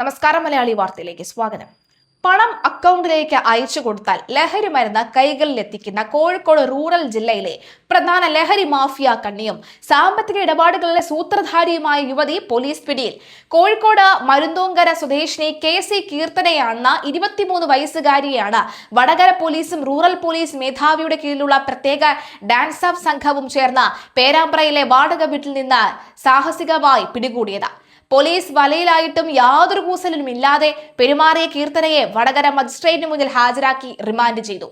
നമസ്കാരം, മലയാളി വാർത്തയിലേക്ക് സ്വാഗതം. പണം അക്കൗണ്ടിലേക്ക് അയച്ചു കൊടുത്താൽ ലഹരി മരുന്ന് കൈകളിലെത്തിക്കുന്ന കോഴിക്കോട് റൂറൽ ജില്ലയിലെ പ്രധാന ലഹരി മാഫിയ കണ്ണിയും സാമ്പത്തിക ഇടപാടുകളിലെ സൂത്രധാരിയുമായ യുവതി പോലീസ് പിടിയിൽ. കോഴിക്കോട് മരുന്തോങ്കര സ്വദേശിനി KC കീർത്തനയെന്ന 23 വയസ്സുകാരിയാണ് വടകര പോലീസും റൂറൽ പോലീസ് മേധാവിയുടെ കീഴിലുള്ള പ്രത്യേക ഡാൻസ് ഓഫ് സംഘവും ചേർന്ന് പേരാമ്പ്രയിലെ വാടക വീട്ടിൽ നിന്ന് സാഹസികമായി പിടികൂടിയത്. പോലീസ് വലയിലായിട്ടും യാതൊരു കൂസലിനും ഇല്ലാതെ പെരുമാറിയ കീർത്തനയെ വടകര മജിസ്ട്രേറ്റിന് മുന്നിൽ ഹാജരാക്കി റിമാൻഡ് ചെയ്തു.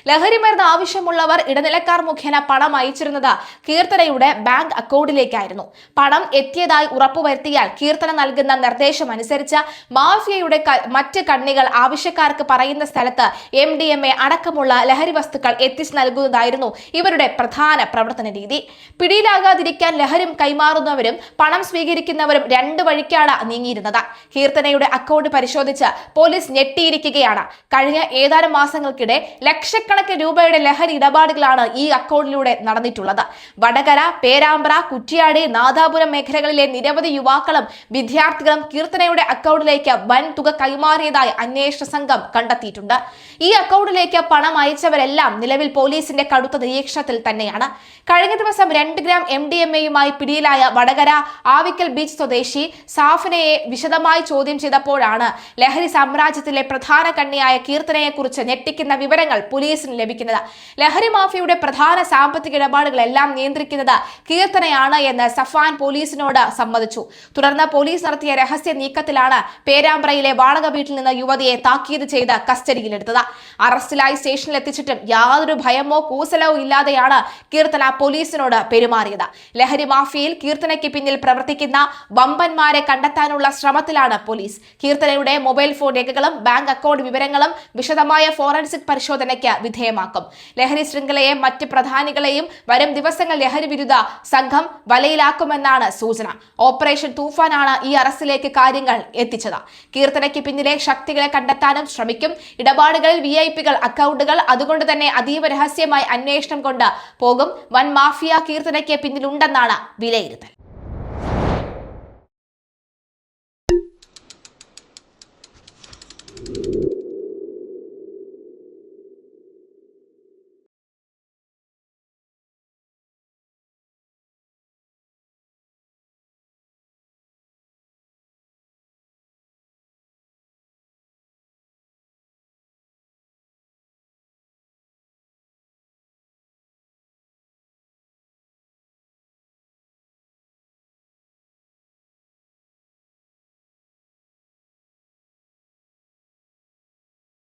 ലഹരി മരുന്ന് ആവശ്യമുള്ളവർ ഇടനിലക്കാർ മുഖേന പണം അയച്ചിരുന്നത് കീർത്തനയുടെ ബാങ്ക് അക്കൗണ്ടിലേക്കായിരുന്നു. പണം എത്തിയതായി ഉറപ്പുവരുത്തിയാൽ കീർത്തന നൽകുന്ന നിർദ്ദേശം അനുസരിച്ച് മാഫിയയുടെ മറ്റ് കണ്ണികൾ ആവശ്യക്കാർക്ക് പറയുന്ന സ്ഥലത്ത് MDMA അടക്കമുള്ള ലഹരി വസ്തുക്കൾ എത്തിച്ചു നൽകുന്നതായിരുന്നു ഇവരുടെ പ്രധാന പ്രവർത്തന രീതി. പിടിയിലാകാതിരിക്കാൻ ലഹരി കൈമാറുന്നവരും പണം സ്വീകരിക്കുന്നവരും രണ്ട് വഴിക്കാണ് നീങ്ങിയിരുന്നത്. കീർത്തനയുടെ അക്കൗണ്ട് പരിശോധിച്ച് പോലീസ് ഞെട്ടിയിരിക്കുകയാണ്. കഴിഞ്ഞ ഏതാനും മാസങ്ങൾക്കിടെ ലക്ഷക്കണക്കിന് രൂപയുടെ ലഹരി ഇടപാടുകളാണ് ഈ അക്കൗണ്ടിലൂടെ നടന്നിട്ടുള്ളത്. വടകര, പേരാമ്പ്ര, കുറ്റ്യാടി, നാദാപുരം മേഖലകളിലെ നിരവധി യുവാക്കളും വിദ്യാർത്ഥികളും കീർത്തനയുടെ അക്കൗണ്ടിലേക്ക് വൻ തുക കൈമാറിയതായി അന്വേഷണ സംഘം കണ്ടെത്തിയിട്ടുണ്ട്. ഈ അക്കൗണ്ടിലേക്ക് പണം അയച്ചവരെല്ലാം നിലവിൽ പോലീസിന്റെ കടുത്ത നിരീക്ഷണത്തിൽ തന്നെയാണ്. കഴിഞ്ഞ ദിവസം 2 ഗ്രാം MDMAയുമായി പിടിയിലായ വടകര ആവിക്കൽ ബീച്ച് സ്വദേശി സാഫിനയെ വിശദമായി ചോദ്യം ചെയ്തപ്പോഴാണ് ലഹരി സാമ്രാജ്യത്തിലെ പ്രധാന കണ്ണിയായ കീർത്തനയെക്കുറിച്ച് ഞെട്ടിക്കുന്ന വിവരങ്ങൾ പോലീസിന് ലഭിക്കുന്നത്. ലഹരി മാഫിയയുടെ പ്രധാന സാമ്പത്തിക ഇടപാടുകളെല്ലാം നിയന്ത്രിക്കുന്നത് കീർത്തനയാണ് എന്ന് സഫാൻ പോലീസിനോട് സമ്മതിച്ചു. തുടർന്ന് പോലീസ് നടത്തിയ രഹസ്യ നീക്കത്തിലാണ് പേരാമ്പ്രയിലെ വാടക വീട്ടിൽ നിന്ന് യുവതിയെ താക്കീത് ചെയ്ത് കസ്റ്റഡിയിലെടുത്തത്. അറസ്റ്റിലായി സ്റ്റേഷനിൽ എത്തിച്ചിട്ടും യാതൊരു ഭയമോ കൂസലോ ഇല്ലാതെയാണ് കീർത്തന പോലീസിനോട് പെരുമാറിയത്. ലഹരി മാഫിയയിൽ കീർത്തനയ്ക്ക് പിന്നിൽ പ്രവർത്തിക്കുന്ന വമ്പന്മാരെ കണ്ടെത്താനുള്ള ശ്രമത്തിലാണ് പോലീസ്. കീർത്തനയുടെ മൊബൈൽ ഫോൺ രേഖകളും ബാങ്ക് അക്കൗണ്ട് വിവരങ്ങളും വിശദമായ ഫോറൻസിക് പരിശോധനയ്ക്ക് വിധേയമാക്കും. ലഹരി ശൃംഖലയെ മറ്റ് പ്രധാനികളെയും വരും ദിവസങ്ങൾ ലഹരി വിരുദ്ധ സംഘം വലയിലാക്കുമെന്നാണ് സൂചന. ഓപ്പറേഷൻ തൂഫാനാണ് ഈ അറസ്റ്റിലേക്ക് കാര്യങ്ങൾ എത്തിച്ചത്. കീർത്തനയ്ക്ക് പിന്നിലെ ശക്തികളെ കണ്ടെത്താനും ശ്രമിക്കും. ഇടപാടുകളിൽ VIP അക്കൗണ്ടുകൾ, അതുകൊണ്ട് തന്നെ അതീവ രഹസ്യമായി അന്വേഷണം കൊണ്ട് പോകും. വൻ മാഫിയ കീർത്തനയ്ക്ക് പിന്നിലുണ്ടെന്നാണ് വിലയിരുത്തൽ.